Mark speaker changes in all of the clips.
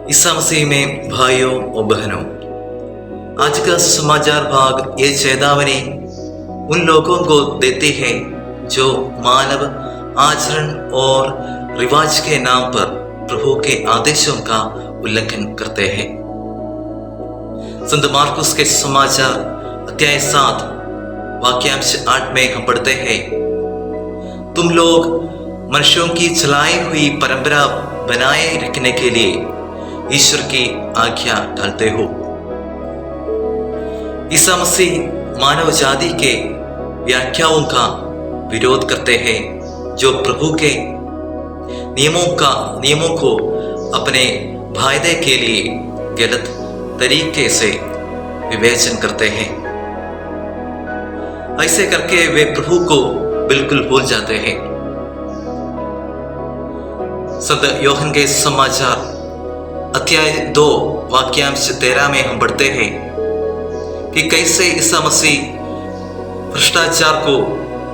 Speaker 1: ईसा मसीह में भाइयों और बहनों, आज का समाचार भाग ये चेतावनी उन लोगों को देती है जो मानव आचरण और रिवाज के नाम पर प्रभु के आदेशों का उल्लंघन करते हैं। संत मार्कुस के समाचार अध्याय 7 वाक्यांश 8 में हम पढ़ते हैं, तुम लोग मनुष्यों की चलाई हुई परंपरा बनाए रखने के लिए ईश्वर की आज्ञा डालते हो। ईसा मसीह मानव जाति के व्याख्याओं का विरोध करते हैं जो प्रभु के नियमों को अपने फायदे के लिए गलत तरीके से विवेचन करते हैं। ऐसे करके वे प्रभु को बिल्कुल भूल जाते हैं। संत यूहन्ना के समाचार अध्याय 2 वाक्यांश 13 में हम पढ़ते हैं कि कैसे ईसा मसीह भ्रष्टाचार को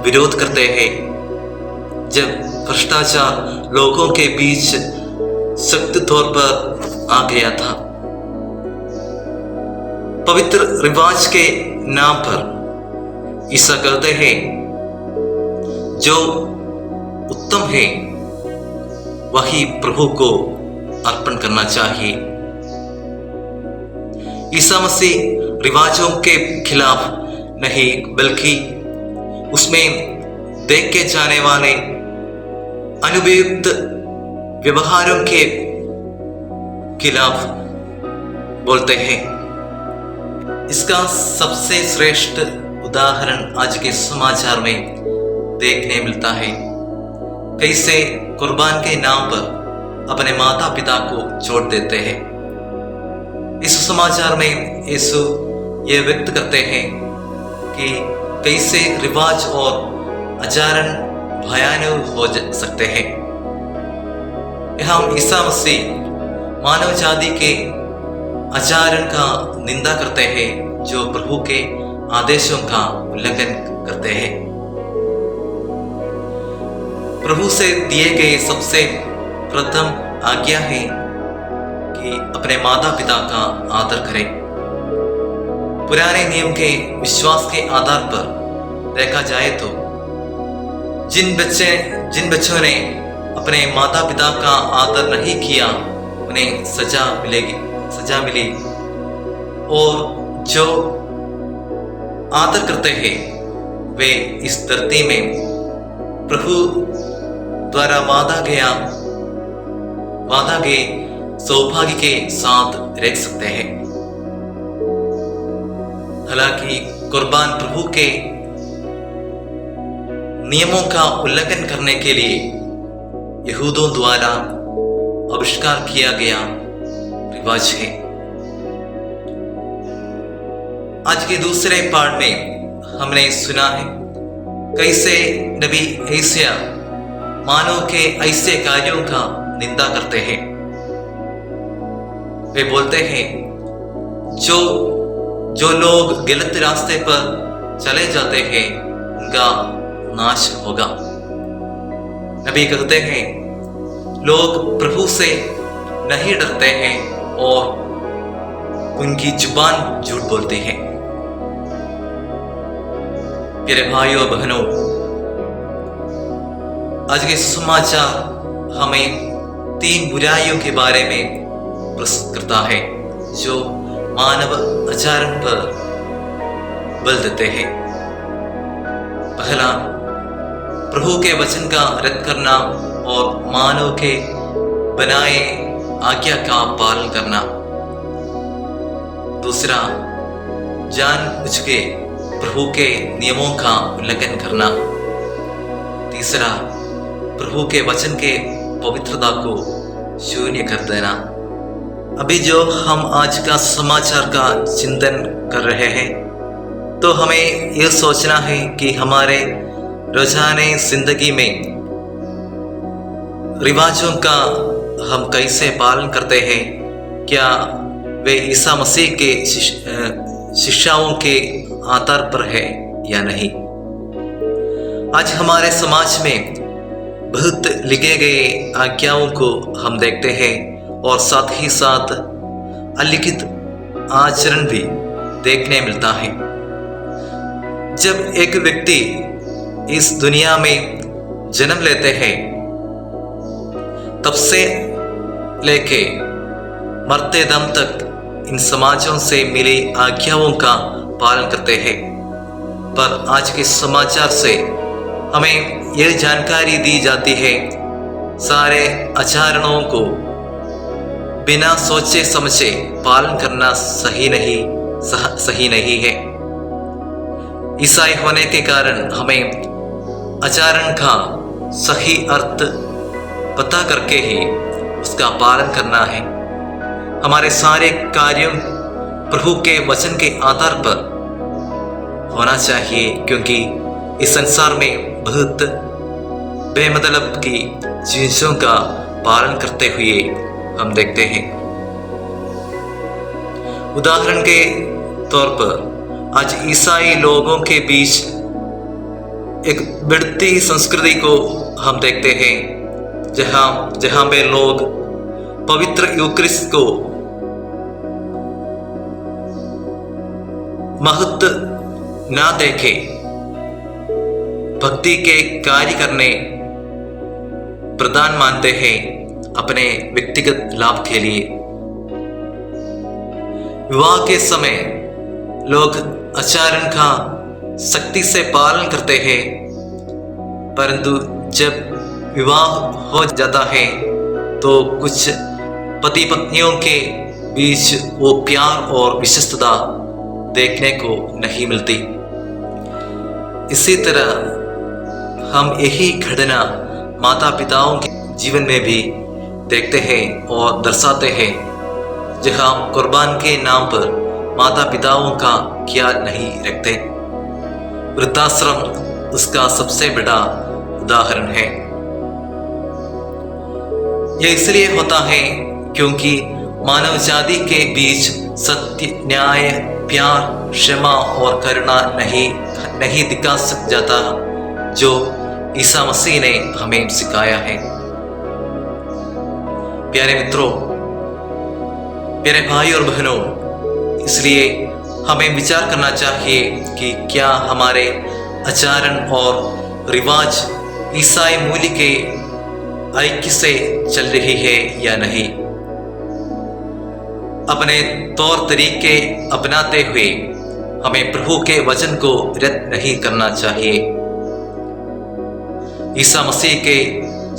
Speaker 1: विरोध करते हैं। जब भ्रष्टाचार लोगों के बीच सख्त तौर पर आ गया था, पवित्र रिवाज के नाम पर ईसा कहते हैं जो उत्तम है वही प्रभु को अर्पण करना चाहिए। ईसा मसीह रिवाजों के खिलाफ नहीं बल्कि उसमें देखे जाने वाले अनुपयुक्त व्यवहारों के खिलाफ बोलते हैं। इसका सबसे श्रेष्ठ उदाहरण आज के समाचार में देखने मिलता है। कैसे कुर्बान के नाम पर अपने माता पिता को छोड़ देते हैं। इस समाचार में यीशु ये व्यक्त करते हैं कि कैसे रिवाज और आचरण भयानक हो सकते हैं। यहाँ ईसा मसीह मानव जाति के आचरण का निंदा करते हैं जो प्रभु के आदेशों का उल्लंघन करते हैं। प्रभु से दिए गए सबसे प्रथम आज्ञा है कि अपने माता पिता का आदर करें। पुराने नियम के विश्वास के आधार पर देखा जाए तो जिन बच्चों ने अपने माता पिता का आदर नहीं किया उन्हें सजा मिली, और जो आदर करते हैं वे इस धरती में प्रभु द्वारा वादा गए सौभाग्य के साथ रह सकते हैं। हालांकि कुर्बान प्रभु के नियमों का उल्लंघन करने के लिए यहूदियों द्वारा आविष्कार किया गया रिवाज है। आज के दूसरे पाठ में हमने सुना है कैसे नबी यशायाह मानव के ऐसे कार्यों का निंदा करते हैं। वे बोलते हैं जो लोग गलत रास्ते पर चले जाते हैं उनका नाश होगा। नबी कहते हैं लोग प्रभु से नहीं डरते हैं और उनकी जुबान झूठ बोलती है। प्यारे भाइयों बहनों, आज के समाचार हमें 3 बुराइयों के बारे में प्रस्तुत करता है जो मानव आचरण पर बल देते हैं। पहला, प्रभु के वचन का रद्द करना और मानव के बनाए आज्ञा का पालन करना। दूसरा, जानबूझ के प्रभु के नियमों का उल्लंघन करना। तीसरा, प्रभु के वचन के पवित्रता को शून्य कर देना। अभी जो हम आज का समाचार का चिंतन कर रहे हैं तो हमें यह सोचना है कि हमारे रोजाना जिंदगी में रिवाजों का हम कैसे पालन करते हैं। क्या वे ईसा मसीह के शिक्षाओं के आधार पर है या नहीं। आज हमारे समाज में बहुत लिखे गए आज्ञाओं को हम देखते हैं और साथ ही साथ अलिखित आचरण भी देखने मिलता है। जब एक व्यक्ति इस दुनिया में जन्म लेते हैं तब से लेके मरते दम तक इन समाजों से मिली आज्ञाओं का पालन करते हैं। पर आज के समाचार से हमें यह जानकारी दी जाती है, सारे आचरणों को बिना सोचे समझे पालन करना सही नहीं है। ईसाई होने के कारण हमें आचरण का सही अर्थ पता करके ही उसका पालन करना है। हमारे सारे कार्यों प्रभु के वचन के आधार पर होना चाहिए, क्योंकि इस संसार में बहुत बेमतलब की चीजों का पालन करते हुए हम देखते हैं। उदाहरण के तौर पर आज ईसाई लोगों के बीच एक बढ़ती संस्कृति को हम देखते हैं, जहां पे लोग पवित्र यूक्रिस्ट को महत्व ना देखे भक्ति के कार्य करने प्रधान मानते हैं अपने व्यक्तिगत लाभ के लिए। विवाह के समय लोग आचरण का सख्ती से पालन करते हैं, परंतु जब विवाह हो जाता है तो कुछ पति पत्नियों के बीच वो प्यार और विशिष्टता देखने को नहीं मिलती। इसी तरह हम यही घटना माता पिताओं के जीवन में भी देखते हैं और दर्शाते हैं, जहां कुर्बान के नाम पर माता पिताओं का ख्याल नहीं रखते। वृद्धाश्रम उसका सबसे बड़ा उदाहरण है। यह इसलिए होता है क्योंकि मानव जाति के बीच सत्य, न्याय, प्यार, क्षमा और करुणा नहीं दिखा जाता, जो ईसा मसीह ने हमें सिखाया है। प्यारे मित्रों, प्यारे भाई और बहनों, इसलिए हमें विचार करना चाहिए कि क्या हमारे आचरण और रिवाज ईसाई मूल्य के ऐक्य से चल रही है या नहीं। अपने तौर तरीके अपनाते हुए हमें प्रभु के वचन को रद्द नहीं करना चाहिए। ईसा मसीह के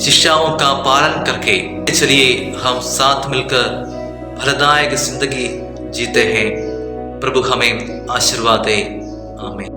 Speaker 1: शिक्षाओं का पालन करके चलिए हम साथ मिलकर फलदायक जिंदगी जीते हैं। प्रभु हमें आशीर्वाद दे। आमीन।